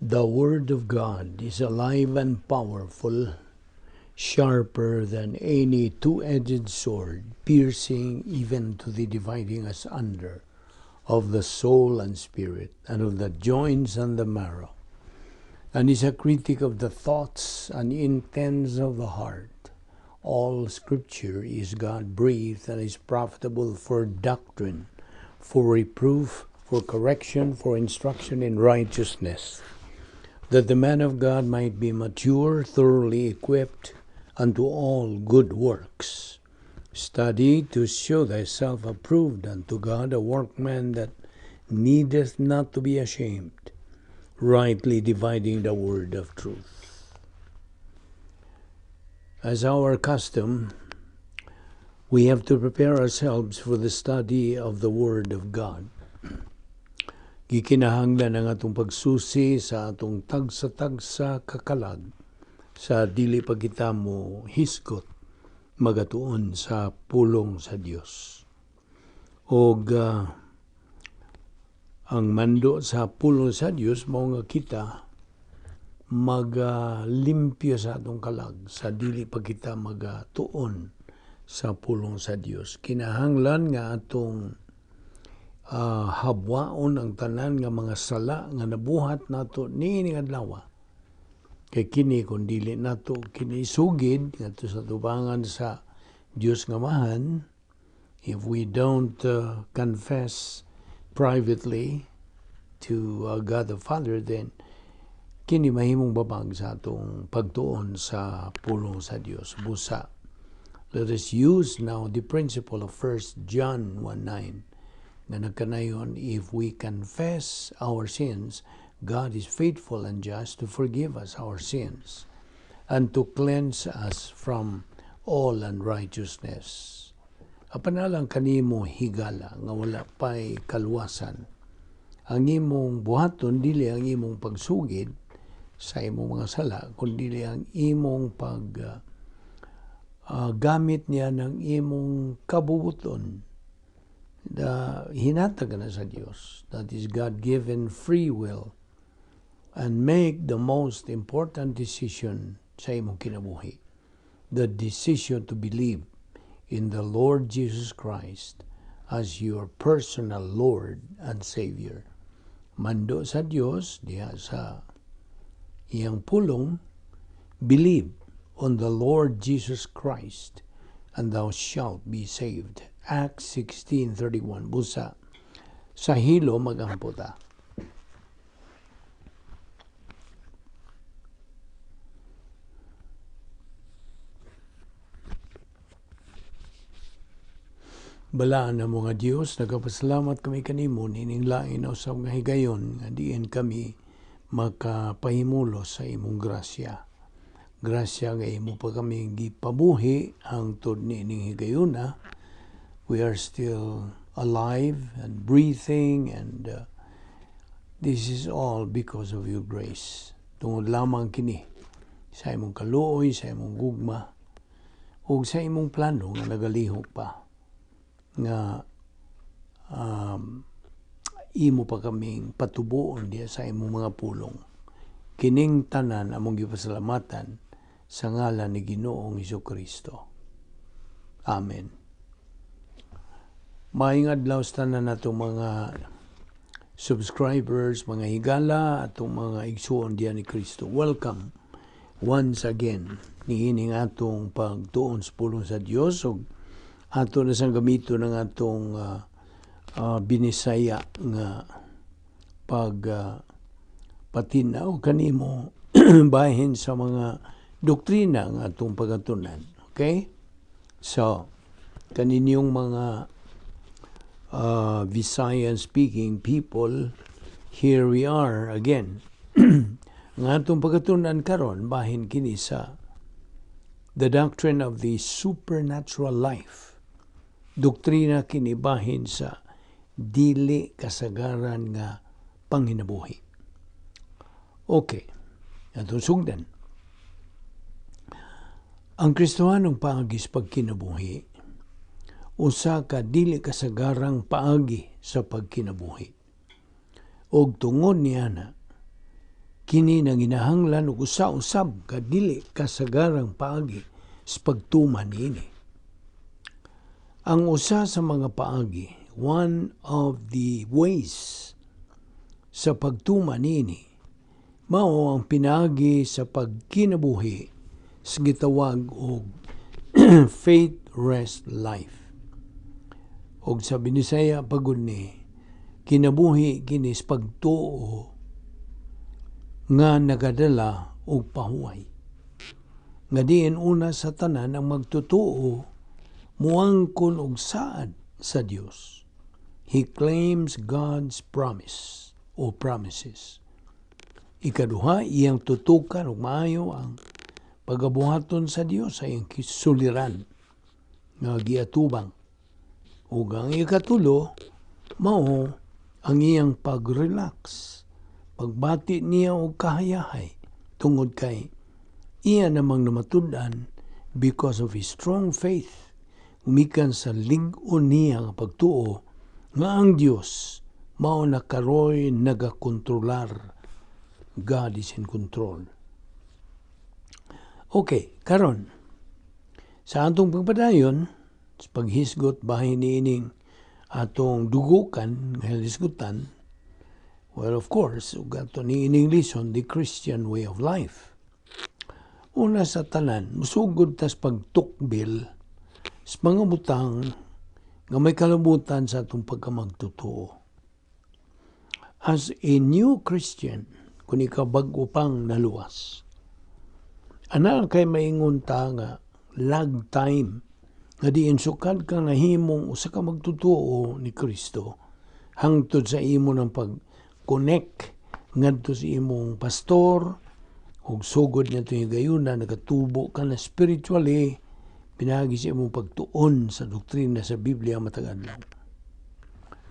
The Word of God is alive and powerful, sharper than any two-edged sword, piercing even to the dividing asunder of the soul and spirit, and of the joints and the marrow, and is a critic of the thoughts and intents of the heart. All Scripture is God-breathed and is profitable for doctrine, for reproof, for correction, for instruction in righteousness, that the man of God might be mature, thoroughly equipped unto all good works. Study to show thyself approved unto God, a workman that needeth not to be ashamed, rightly dividing the word of truth. As our custom, we have to prepare ourselves for the study of the Word of God. Gikinahanglan ang atong pagsusi sa atong tagsa-tagsa kakalag sa dili pa kita mo hisgot magatuon sa pulong sa Dios. Og ang mando sa pulong sa Dios mao nga kita maglimpyo sa atong kalag sa dili pa kita magatuon sa pulong sa Dios. Kinahanglan nga atong habwaon ang tanan nga mga sala nga nabuhat nato niining adlaw. Kay kini kun dili nato kini sugid ngadto sa tubangan sa Dios nga Amahan, if we don't confess privately to God the Father, then kini mahimong babag sa atong pagtuon sa pulong sa Dios. Busa, let us use now the principle of 1 John 1:9 na nagkanayon, if we confess our sins, God is faithful and just to forgive us our sins and to cleanse us from all unrighteousness. Apanalang kanimo higala nga wala pay kaluwasan. Ang imong buhaton dili ang imong pagsugid sa imong mga sala, kundi ang imong gamit niya ng imong kabubuton. Hinatag na sa Diyos. That is God-given free will, and make the most important decision sa imong kinabuhi. The decision to believe in the Lord Jesus Christ as your personal Lord and Savior. Mando sa Diyos, diha sa iyang pulong, believe on the Lord Jesus Christ and thou shalt be saved. Acts 16:31. Busa, sa hilo magamputa. Balaan na mga Diyos, nagapasalamat kami kanimo, nining lain o sa mga higayon, nga diin kami makapahimulo sa imong grasya. Grasya nga imo pa kami gipabuhi ang tudni ning higayuna. We are still alive and breathing, and this is all because of your grace. Tungod lamang kini sa imong kaluoy, sa imong gugma, o sa imong plano nga nagalihok pa, nga imo pa kaming patubuon diya sa imong mga pulong. Kining tanan among gipasalamatan sa ngalan ni Ginoong Hesukristo. Amen. Maayong adlaw sa tanan natong mga subscribers, mga higala, atong mga igsuon diyan ni Kristo. Welcome once again niining atong pagtuon sa pulong sa Dios, ug ato na sang gamito ng atong binisaya nga patinaw kanimo bahin sa mga doktrina nga atong pagatunan. Okay? So, kaninyong mga Visayan-speaking people, here we are again. Nga atong pagatunan karon bahin kini sa the doctrine of the supernatural life. Doktrina kini bahin sa dili kasagaran nga panghinabuhi. Okay, atong sugdan. Ang Kristohanong paagis pagkinabuhi, usa ka dili kasagarang paagi sa pagkinabuhi. Og tungod niya na, kini nanginahanglan ug usa-usab ka dili kasagarang paagi sa pagtuman niini. Ang usa sa mga paagi, one of the ways sa pagtuman niini, mao ang pinaagi sa pagkinabuhi sa gitawag og faith rest life. Og sa Binisaya pagud ni kinabuhi kini sa pagtuo nga nagadala og pahuway. Nga diin una sa tanan ang magtutuo muangkon og saad sa Dios. He claims God's promise o promises. Ikaduha, iyang tutukan og maayo ang pagabuhaton sa Dios sa iyang suliran nga giatubang. Ug ang ikatulo, mao ang iyang pag-relax, pagbati niya og kahayahay tungod kay iya namang namatud-an because of his strong faith, umikan sa lig-on niya nga pagtuo nga ang Dios mao na karoy nagakontrolar. God is in control. Okay, karon sa atong pagpadayon sa paghisgot bahin niining atong dugukan nga hisgutan, well, of course, ug ato niining lison, the Christian way of life. Una sa tanan, musugod tas pagtukbil sa mga butang nga may kalabutan sa atong pagkamagtotoo. As a new Christian, kung ikaw bago pang naluwas, ana kay maingon ta nga lag time nga diin sukad ka nahimong usa ka magtotoo ni Kristo hangtod sa imo ng pag-connect ngadto sa imong pastor ug sugod niya ito yung gayuna, nagatubo ka na spiritually, pinagi sa imong pagtuon sa doktrina sa Biblia matag-adlaw.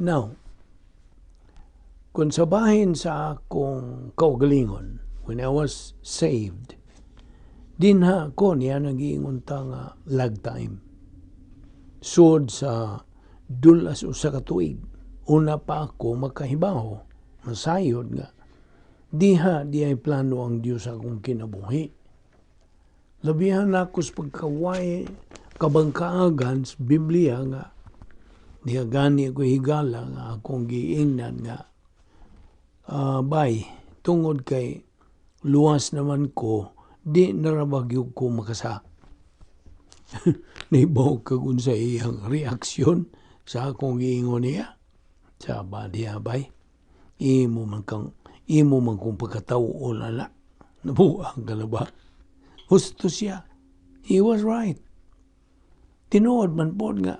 Now, kung sabahin sa akong kaugalingon, when I was saved, dinha ko niya nag-iingon ta nga lag time. Sud sa dulas usa ka tuig, una pa ako makahibaho, masayod nga, di ay plano ang Diyos akong kinabuhi. Labihan ako sa pagkaway, kabangkaagan sa Biblia nga, diya gani ko higala nga akong giingnan nga, bay, tungod kay luwas naman ko, di narabagyog ko makasa. Naibaw ka kung sa iyang reaksyon sa akong giingon niya. Saba diya bay, imo man kung pagkatao lala. Nabuang ka na ba? Husto siya. He was right. Tinuod man po nga,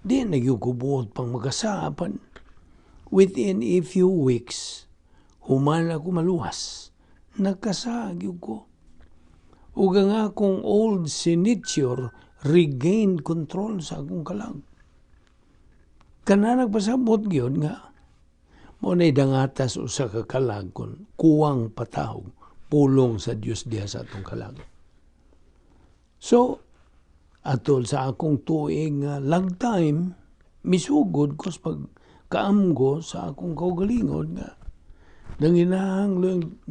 di nagyukubuot pang magasapan. Within a few weeks, human ako maluwas. Nagkasagyog ko. Ug nga akong old signature regained control sa akong kalag. Kana nagpasabot gyud nga mo nay dangatas usa ka kalag kun kuwang patawag pulong sa Dios diha sa atong kalag. So atol sa akong tuig nga lag time misugod ko sa pagkaamgo sa akong kaugalingon nga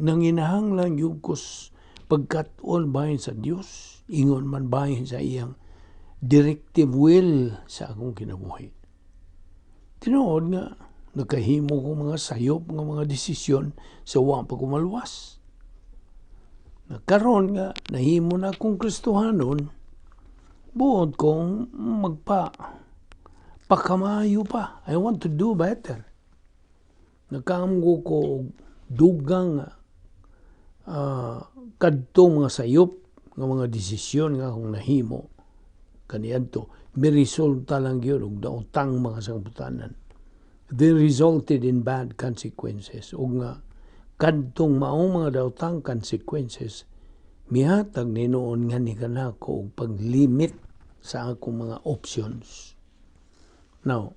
nanginahanglan yung kus pagkat-on bahin sa Dios, ingon man bahin sa iyang directive will sa akong kinabuhi. Tinuod nga, nagkahimo ko mga sayop, nga mga desisyon sa wa pa kumalwas. Nagkaroon nga, nahimo na akong Kristohanon, buod kong pakamayo pa. I want to do better. Nagkaamgo ko dugang kadtong mga sayop nga mga desisyon nga akong nahimo kaniadto may resulta lang gyud og daotang mga sangputanan. They resulted in bad consequences ug nga kadtong maong mga daotang consequences mihatag ni noon nga ni kanako og paglimit sa akong mga options. Now,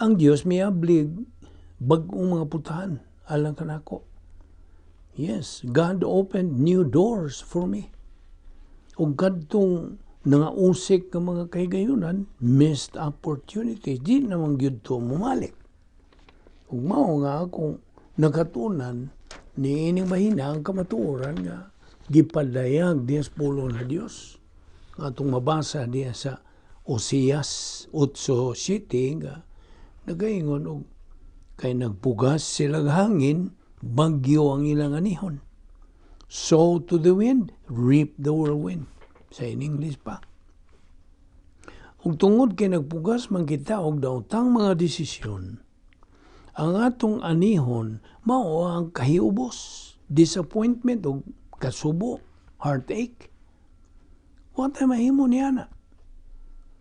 ang Dios miablig bag-ong mga putahan alang kanako. Yes, God opened new doors for me. Ug kadtong nangausik ng mga kahigayunan, missed opportunities, di naman gyud to mumalik. Ug mao nga akong nakatunan niining mahina ang kamatuoran nga gipadayag diya sa pulong na Dios. Nga itong mabasa diya sa Oseas 8:7 nga nagaingon og kay nagpugas silang hangin, bagyo ang ilang anihon. Sow to the wind, reap the whirlwind. Sa in English pa. Ug tungod kay nagpugas man kita og daotang mga desisyon, ang atong anihon mao ang kahiubos, disappointment o kasubo, heartache. Wa tay mahimo niya na.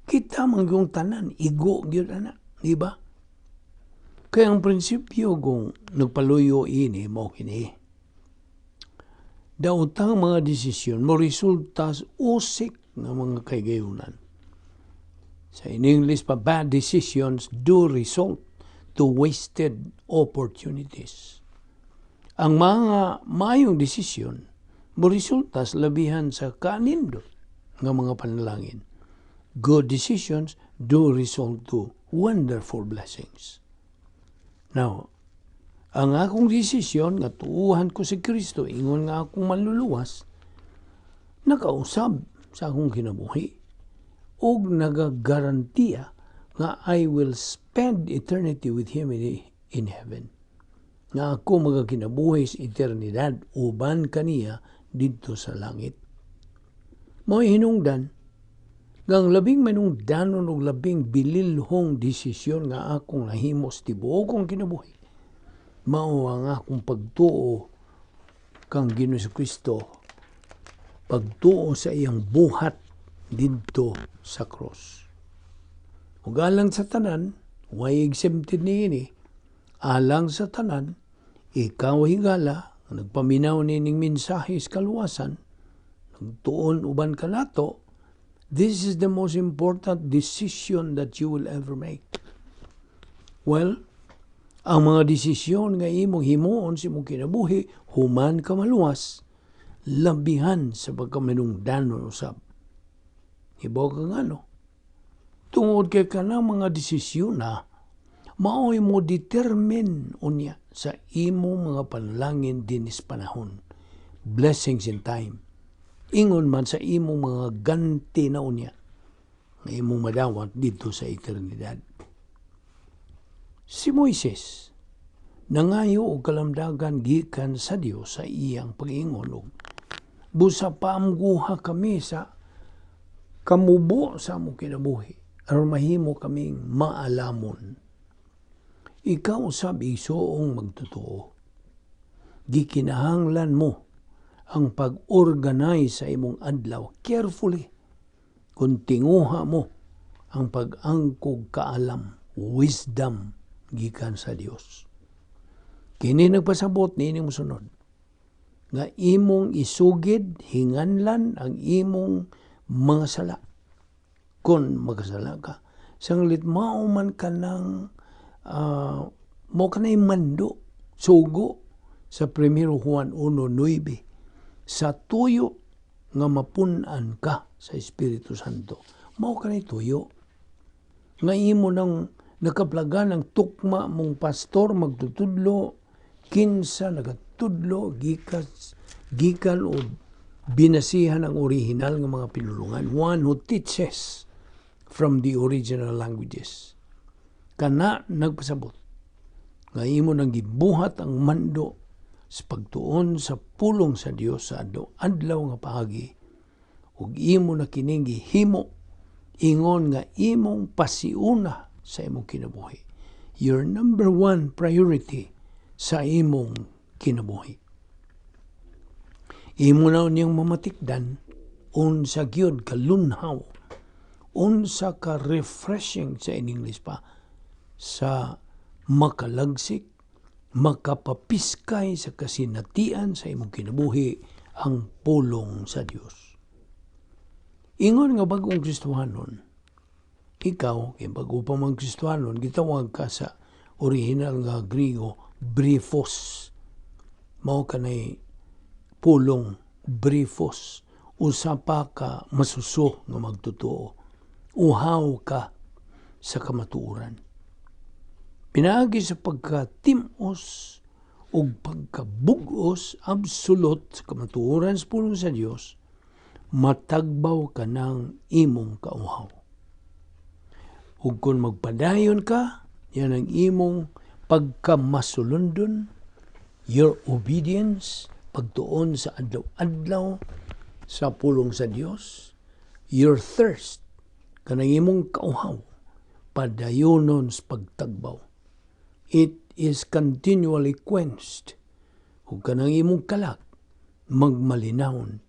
Kita man yung tanan, igo gyud ana, di ba? Kaya ang prinsipyo kung nagpaluyo ini mao kini. Daotang mga desisyon mo resulta sa usik ng mga kaygayonan. Sa in English pa, bad decisions do result to wasted opportunities. Ang mga mayong desisyon mo resulta sa labihan sa kanindot ng mga panalangin. Good decisions do result to wonderful blessings. Now, ang akong desisyon nga tuuhan ko si Kristo, ingon nga akong manluluwas, nakausab sa akong kinabuhi ug nagagarantiya nga I will spend eternity with Him in heaven. Nga ako magakinabuhi sa eternidad uban kaniya dito sa langit. Mo'y hinungdan, gang labing manungdanon ug labing bililhong desisyon nga akong nahimos tibuok kong kinabuhi. Mao ang akong pagtuo kang Ginoo sa Kristo, pagtuo sa iyang buhat didto sa cross. Ug alang sa tanan, way exempted niini, alang sa tanan, ikaw higala, nagpaminaw nining mensahe sa kaluwasan, nagtuon uban ka nato, this is the most important decision that you will ever make. Well, ang mga desisyon nga imong himuon sa imong kinabuhi, human ka maluwas, labihan sa pagkamanungdanon usab. Ibaw ka nga no? Tungod kay kanang mga desisyon na, mao'y mo determine unya sa imong mga panalangin dinis panahon. Blessings in time. Ingon man sa imong mga ganti na unya nga imong madawat dito sa eternidad. Si Moises nangayo og kalamdagan gikan sa Dios sa iyang pag-ingon og busa paamguha kami sa kamubo sa among kinabuhi aron mahimo kaming maalamon. Ikaw usab igsuong magtotoo. Gikinahanglan mo ang pag-organize sa imong adlaw carefully kung tinguha mo ang pag-angkog kaalam, wisdom gikan sa Dios. Kini nagpasabot niining mosunod nga imong isugid hinganlan ang imong mga sala. Kung magasala ka, sanglit mao man kanang mo kanay mando, sugo sa 1 Juan 1:9 sa tuyo nga mapun-an ka sa Espiritu Santo. Mao kanay tuyo nga imo nang nakaplagan ang tukma mong pastor magtutudlo kinsa nagatudlo gikan o binasihan ang original nga mga pinulungan, one who teaches from the original languages. Kana nagpasabot nga imo nang gibuhat ang mando sa pagtuon sa pulong sa Dios sa adlaw nga paagi ug imo na kining gihimo ingon nga imong pasiuna sa imong kinabuhi. Your number one priority sa imong kinabuhi. Imo na niyang mamatikdan unsa gyud kalunhaw, unsa ka refreshing sa in English pa, sa makalagsik, makapapiskay sa kasinatian sa imong kinabuhi ang pulong sa Dios. Ingon nga bagong Kristohanon, ikaw, kay bago pa mang Kristohanon, gitawag ka sa original nga Griego, briefos. Mao kanay pulong, briefos. Usapa ka masuso nga magtotoo. Uhaw ka sa kamatuoran. Pinaagi sa pagkatimos ug pagkabug-os absolute sa kamatuoran sa pulong sa Dios, matagbaw ka ng imong kauhaw. Ug kung magpadayon ka, yan ang imong pagkamasulundon, your obedience, pagtuon sa adlaw-adlaw sa pulong sa Dios, your thirst, kanang imong kauhaw, padayonon sa pagtagbaw. It is continually quenched. Ug kanang imong kalag, magmalinawon,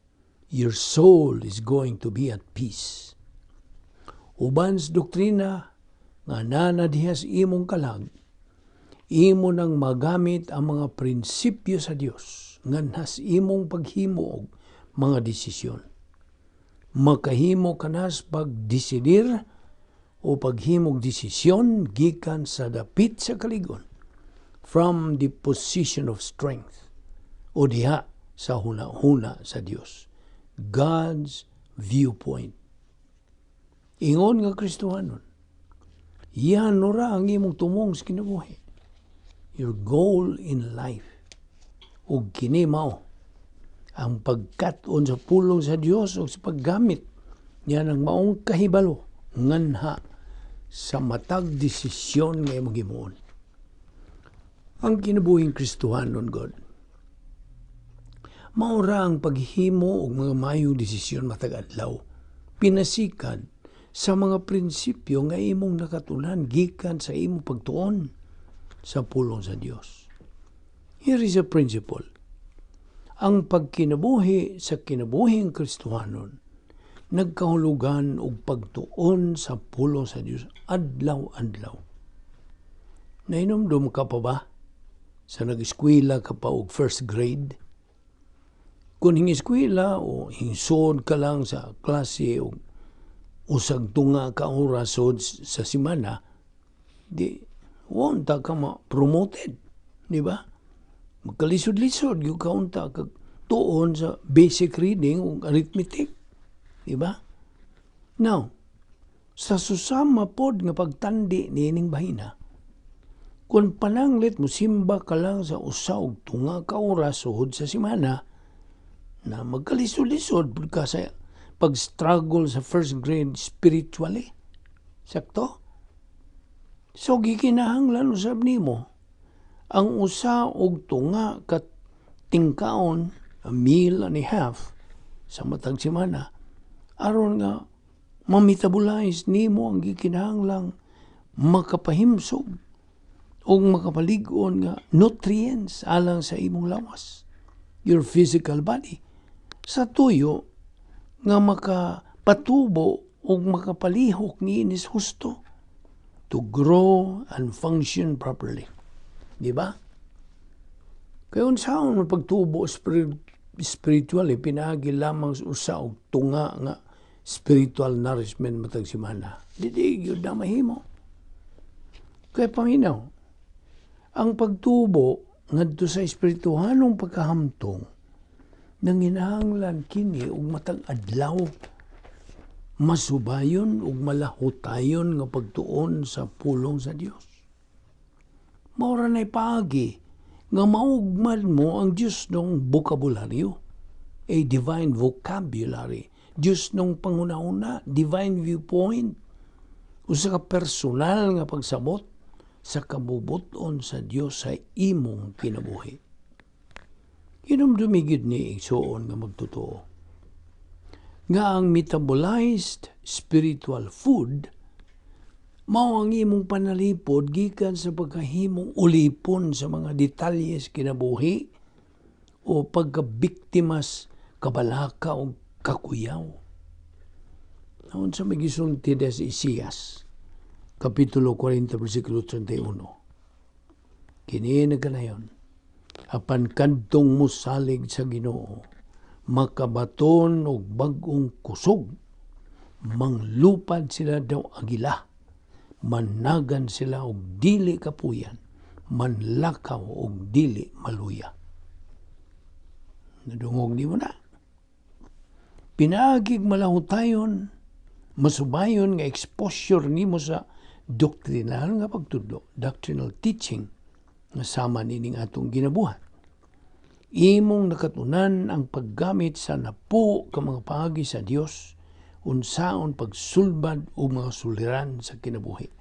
your soul is going to be at peace. Uban sa doktrina nga nanadihas imong kalag, imo nang magamit ang mga prinsipyo sa Dios nganhas imong paghimo og mga desisyon. Makahimo ka nas pagdesidir o paghimog desisyon gikan sa dapit sa kaligon from the position of strength o diha sa huna-huna sa Dios. God's viewpoint. Ingon nga Kristohanon, yan nora ang imong tumong sa kinabuhi. Your goal in life. Ug kini mao ang pagkat-on sa pulong sa Dios o sa paggamit yan ang maong kahibalo nganha sa matag desisyon nga imong himuon. Ang kinabuhing Kristohanon, God, maura ang paghimo og mga mayong desisyon matag adlaw, pinasikan sa mga prinsipyo nga imong nakatulan gikan sa imong pagtuon sa pulong sa Dios. Here is a principle. Ang pagkinabuhi sa kinabuhing Kristohanon nagkahulugan og pagtuon sa pulong sa Dios adlaw-adlaw. Nainomdom ka pa ba sa nag-eskwela ka pa og first grade? Kung hing-eskwela o hingsod ka lang sa klase o usag tunga ka orasod sa simana, di wonta ka ma-promoted, di ba? Magkalisod-lisod yung kaunta kag tuon sa basic reading o arithmetic, di ba? Now, sa susama pod nga pagtandi niining bahina, kung pananglit mo simba ka lang sa usaw tunga ka orasod sa simana, na magkalisod-lisod pud ka sa pag-struggle sa first grade spiritually. Sakto? So, gikinahanglan usab nimo ang usa og tunga ka tingkaon, a meal and a half sa matag semana, aron nga mamitabolize nimo ang gikinahanglang makapahimsog o makapalig-on nga nutrients alang sa imong lawas, your physical body, sa tuyo nga makapatubo o makapalihok niinis husto to grow and function properly. Di ba? Kaya unsaon man pagtubo spiritually, pinagi lamang usa og tunga nga spiritual nourishment matag semana. Dili gyud na mahimo. Kaya paminaw, ang pagtubo ngadto sa espirituhanong pagkahamtong nanginahanglan kini og matag adlaw, masubayon ug malahutayon nga pagtuon sa pulong sa Dios. Maura na'y paagi nga maugmad mo ang Diyos ng bokabularyo, a divine vocabulary, Diyos ng pangunahuna, divine viewpoint, usa ka personal nga pagsabot sa kabubuton sa Diyos sa imong kinabuhi. Dumigid ni igsuon nga magtotoo nga ang metabolized spiritual food mao ang imong panalipod gikan sa pagkahimong ulipon sa mga detalyes kinabuhi o pagkabiktimas kabalaka o kakuyaw. Naon sa magisulti sa Isaias Kapitulo 40, versikulo 31. Kini nagkanayon, apan kadtong musalig sa Ginoo, makabaton og bag-ong kusog, manglupad sila daw agila, managan sila og dili kapuyan, manlakaw og dili maluya. Nadungog di mo na. Pinaagig malahutayon, masubayon nga exposure nimo sa doctrinal nga pagtudlo, doctrinal teaching, nga sama nining atong ginabuhat. Imong nakatunan ang paggamit sa napo ka mga paagi sa Dios unsaon pagsulbad o mga suliran sa kinabuhi.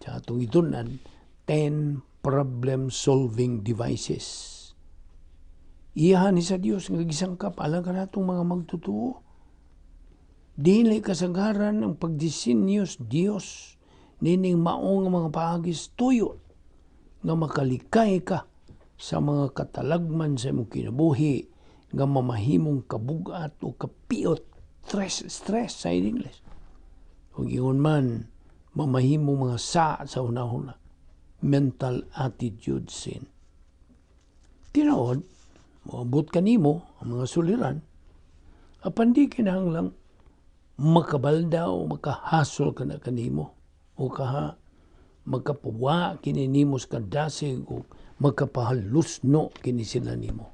Sa atong itunan, 10 problem-solving devices. Iyahan ni sa Dios nga gisangkap alang ka natong mga magtutuo. Dili kasagaran ang pagdisinyos Dios nining maong mga paagis tuyo nga makalikay ka sa mga katalagman sa imong kinabuhi nga mamahimong kabugat o kapiot, stress sa English. O ingon man, mamahimong mga sa una-una, mental attitude sin. Tinood, moabot kanimo ang mga suliran, apan di kinahanglang makabalda o makahasol ka na kanimo o magkapawa kini nimo sa kadasig o magkapahalusno kini sila nimo.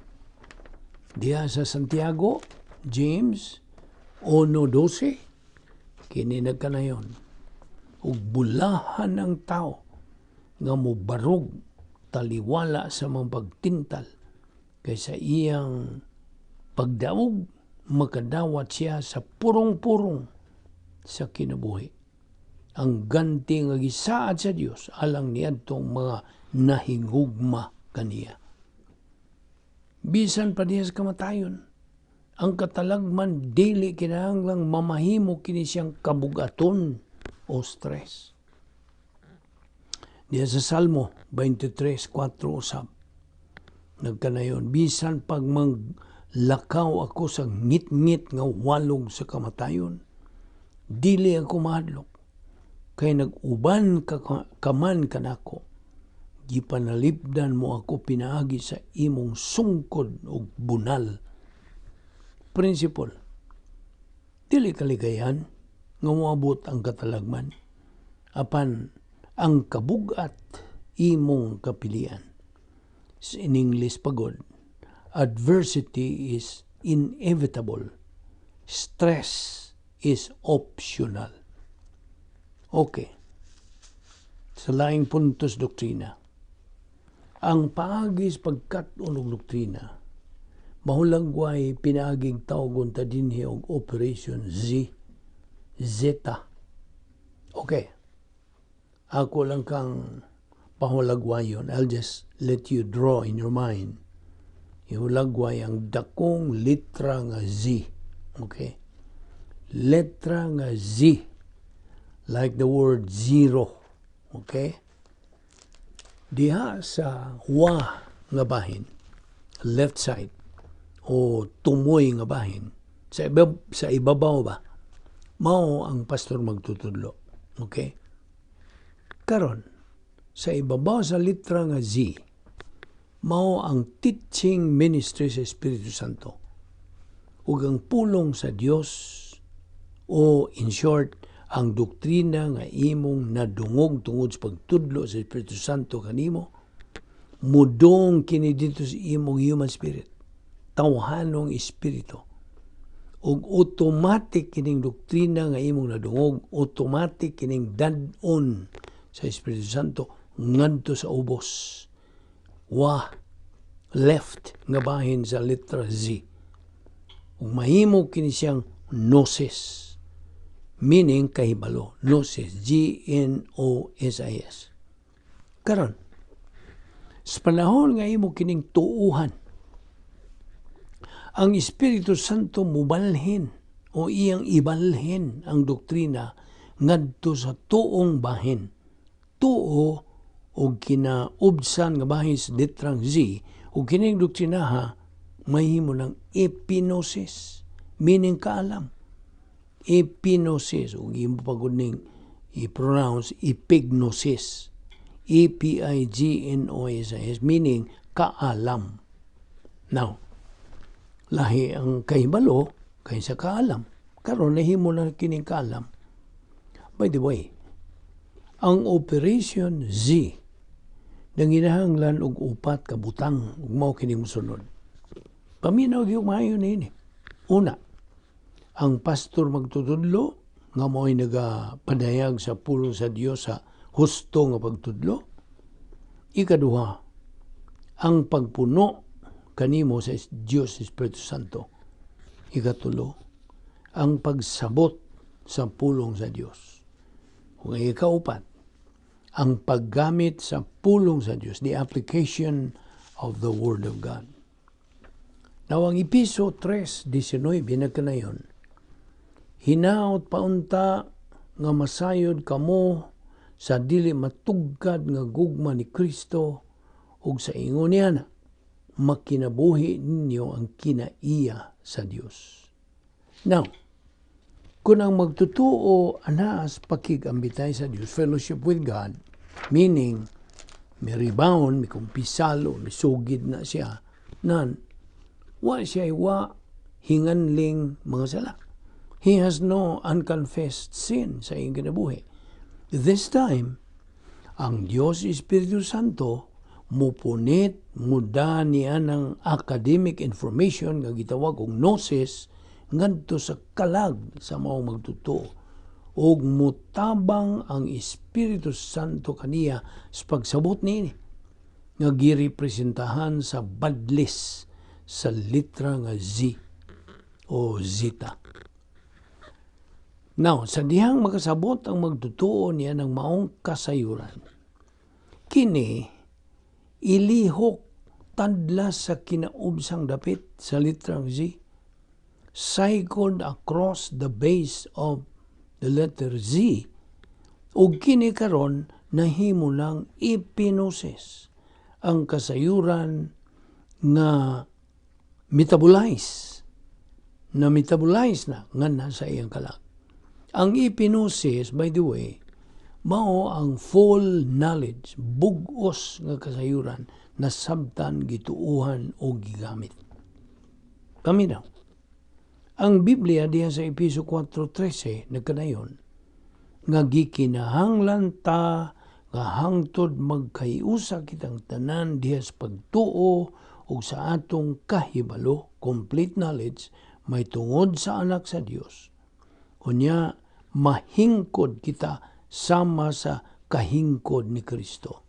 Diya sa Santiago, James 1:12 kini nagkanayon. Ug bulahan ang tao nga mobarog taliwala sa mga pagtintal kaysa iyang pagdaog makadawat siya sa purong-purong sa kinabuhi. Ang ganti nga gisaad sa Dios alang niadtong mga nahingugma kaniya. Bisan pa diya sa kamatayon, ang katalagman dili kinahanglang mamahimo kini siyang kabugaton o stress. Diya sa Salmo 23:4 usab nagkanayon, bisan pag lakaw ako sa ngit-ngit nga walog sa kamatayon, dili ako mahadlok, kay nag-uban kaman kanako, gipanalipdan mo ako pinaagi sa imong sungkod o bunal. Principle, dili kaligayan nga moabot ang katalagman, apan ang kabugat imong kapilian. In English pagod, adversity is inevitable. Stress is optional. Okay. Sa laing puntos doktrina. Ang paagis pagkat-unog doktrina, mahulagway pinaaging tawgon ta dinhi og Operation Zeta. Okay. Ako lang kang pahulagwayon. I'll just let you draw in your mind. Ihulagway ang dakong litra nga Z. Okay? Letra nga Z. Like the word zero. Okay? Diha sa wa nga bahin, left side, o tumoy nga bahin, sa ibabaw ba, mao ang pastor magtutudlo. Okay? Karon, sa ibabaw sa litra nga Z, mao ang teaching ministry sa Espiritu Santo ug ang pulong sa Dios, o in short, ang doktrina nga imong nadungog tungod sa pagtudlo sa Espiritu Santo kanimo, mudong kini dito sa imong human spirit, tawhanong espiritu, ug automatic kining doktrina nga imong nadungog, automatic kining dad-on sa Espiritu Santo ngadto sa ubos. Left nga bahin sa letra Z. Ug mahimo kini siyang gnosis, meaning kahibalo. Gnosis, Gnosis. Karon, sa panahon nga imo kining tuuhan, ang Espiritu Santo mubalhin o iyang ibalhin ang doktrina ngadto sa tuong bahin. Tuo o kinaubsan nga bahin sa letrang Z, o kining doktrinaha mahimo ng epinosis, meaning kaalam. Epinosis, o imo pagod ning i-pronounce epignosis, Epignosis, meaning kaalam. Now, lahi ang kahibalo kaysa kaalam. Karon nahimo na kining kaalam. By the way, ang Operation Z nanginahanglan og 4 ka butang ug mao kini mosunod. Paminaw gyud maayo niini. Una, ang pastor magtutudlo nga mao'y nagapadayag sa pulong sa Dios sa husto nga pagtudlo. Ikaduha, ang pagpuno kanimo sa Dios Espiritu Santo. Ikatulo, ang pagsabot sa pulong sa Dios. Kung ikaupat, ang paggamit sa pulong sa Dios, the application of the Word of God. Now, ang Episo 3:19 na kanayon, hinaot paunta nga masayod kamo sa dili matugkad nga gugma ni Kristo ug sa ingon niya na makinabuhi ninyo ang kinaiya sa Dios. Now, kung ang magtutuo anas pakigambitay sa Dios, fellowship with God, meaning may rebound, may kumpisalo, may sugid na siya, nan, wa siya hinganling mga sala. He has no unconfessed sin sa iyong kinabuhi. This time, ang Diyos Espiritu Santo mupunit, muda niya ng academic information nga gitawag og gnosis ngadto sa kalag sa mao magtutuo ug mutabang ang Espiritu Santo kaniya sa pagsabot niini nga girepresentahan sa badlis sa litra nga Z o zeta. Now, sa dihang makasabot ang magtutuo niya ng maong kasayuran, kini ilihok tadlas sa kinaubsang dapit sa litrang Z, cycled across the base of the letter Z, ug kini karon nahimo lang ipinosis ang kasayuran nga metabolize na nga nasa iyang kalag. Ang ipinosis, by the way, mao ang full knowledge, bugos nga kasayuran na sabtan gituuhan o gigamit. Kami daw. Ang Biblia diha sa Episo 4:13 nagkanayon nga gikinahanglan ta nga hangtod magkayusa kitang tanan diha sa pagtuo ug sa atong kahibalo, complete knowledge, may tungod sa anak sa Dios. Unya mahingkod kita sama sa kahingkod ni Kristo.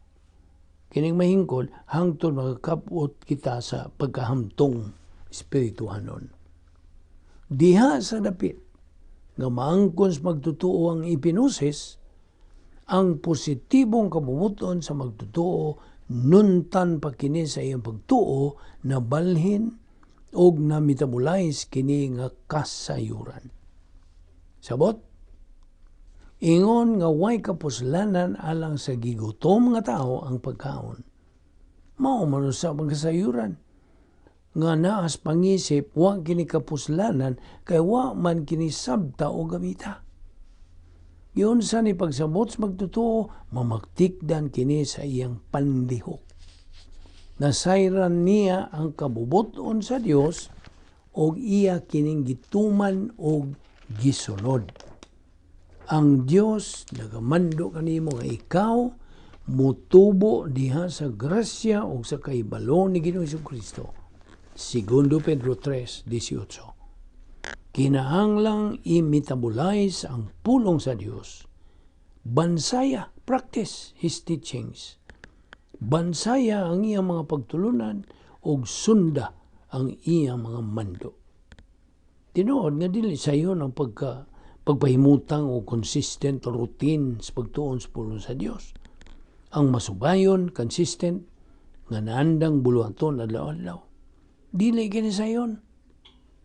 Kining mahingkod hangtod makakapot kita sa pagkahamtong espirituhanon. Diha sa dapit nga maangkon sa magtutuo ang ipinosis, ang positibong kabubuton sa magtutuo nuntan pa kini sa iyang pagtuo na balhin og na metabolize kini nga kasayuran. Sabot? Ingon nga way kapuslanan alang sa gigutom nga tao ang pagkaon. Mao man sa pagkasayuran nga naas pangisip wa kini kapuslanan kay wa man kini sabta o gamita. Yun sa ni pagsabot sa magtutuo, mamaktikdan kini sa iyang panlihok. Nasayran niya ang kabubuton sa Dios og iya kining gituman og gisunod. Ang Dios nagamando kanimo nga ikaw mutubo diha sa grasya o sa kaibalo ni Ginoong Jesucristo. 2 Pedro 3:18. Kinahanglang i-metabolize ang pulong sa Dios. Bansaya, practice His teachings. Bansaya ang iyang mga pagtulunan o sunda ang iyang mga mando. Tinuod nga dili sayo ng pagpahimutang o consistent o routine sa pagtuon sa pulong sa Dios. Ang masubayon, consistent, nga naandang buluhaton adlaw-adlaw. Dili kini sayon.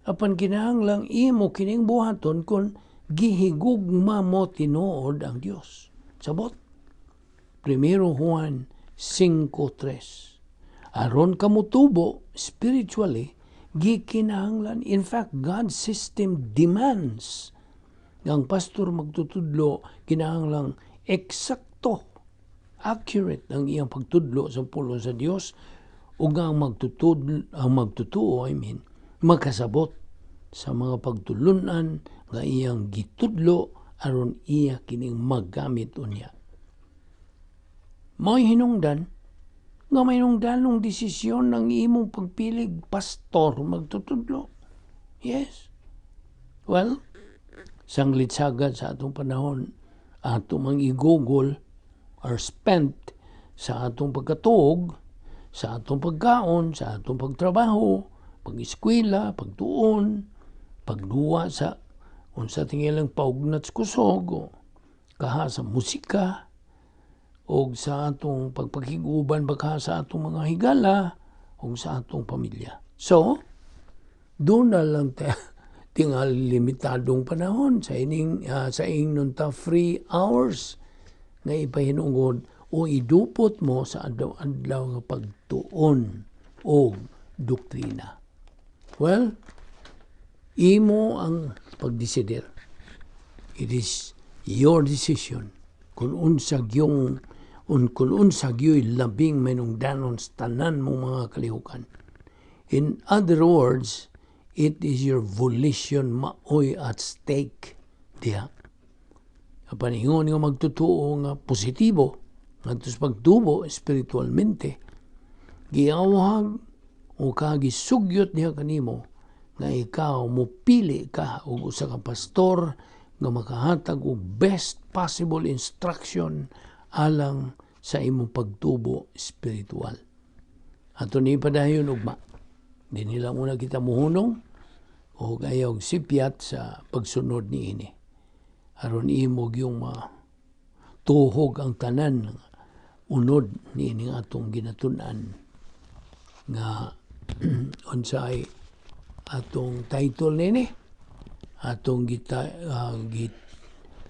Apan kinahanglang imo kining buhaton kung gihigugma mo tinuod ang Dios. Sabot? 1 Juan 5:3. Aron kamo tubo spiritually, gikinahanglan. In fact, God's system demands ang pastor magtutudlo kinahanglang eksakto, accurate ang iyang pagtudlo sa pulong sa Dios ug ang magtutuo, makasabot sa mga pagtulunan nga iyang gitudlo aron iya kining maggamit unya. May hinungdan nga may hinungdanong desisyon ng imong pagpilig pastor magtutudlo. Yes. Well, sanglitsagad sa atong panahon ato mang igugol or spent sa atong pagkatuog, sa atong pagkaon, sa atong pagtrabaho, pag-eskwela, pagtuon, pagduwa sa unsa tingilang paugnat sa kusog, o kaha sa musika, o sa atong pagpakiguban baka sa atong mga higala, o sa atong pamilya. So, doon na lang tingal limitadong panahon sa ingnon ta free hours nga ipahinungod o idupot mo sa adlaw-adlaw nga pagtuon o doktrina. Well, imo ang pagdesider. It is your decision kung unsa gyung labing manungdanon sa tanan mong mga kalihukan. In other words, it is your volition maoy at stake diha. Paningon nga magtutuo nga positibo ngadto sa pagtubo espiritualmente, giawhag o kagisugyot diha kanimo nga ikaw mopili ka og usa ka pastor nga makahatag og best possible instruction alang sa imong pagtubo espiritual. Ato ni padayon ugma. Di nila muna kita muhunong o gayog sipyat sa pagsunod ni ini. Aron imog yung tuhog ang tanan unod ni ini atong ginatunan nga unsay atong title nini, atong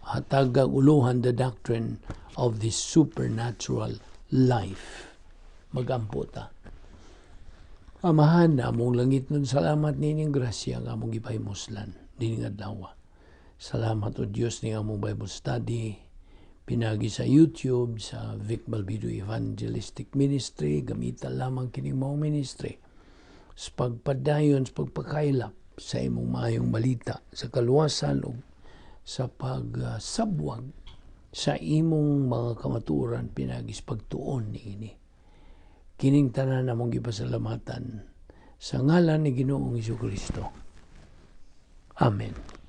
hatagang uluhan, the doctrine of the supernatural life. Magampo ta. Amahan na among langit nun, salamat nining grasya nga among ipahimoslan dining adlaw. Salamat o Diyos ni among Bible study pinagi sa YouTube sa Vic Balbido Evangelistic Ministry. Gamita lamang kining mao ministry sa pagpadayon, sa pagpakailap sa imong maayong balita sa kaluwasan o sa pagsabwag sa imong mga kamaturan pinagi sa pagtuon niini. Kining tanan namong gipasalamatan sa ngalan ni Ginoong Jesucristo. Amen.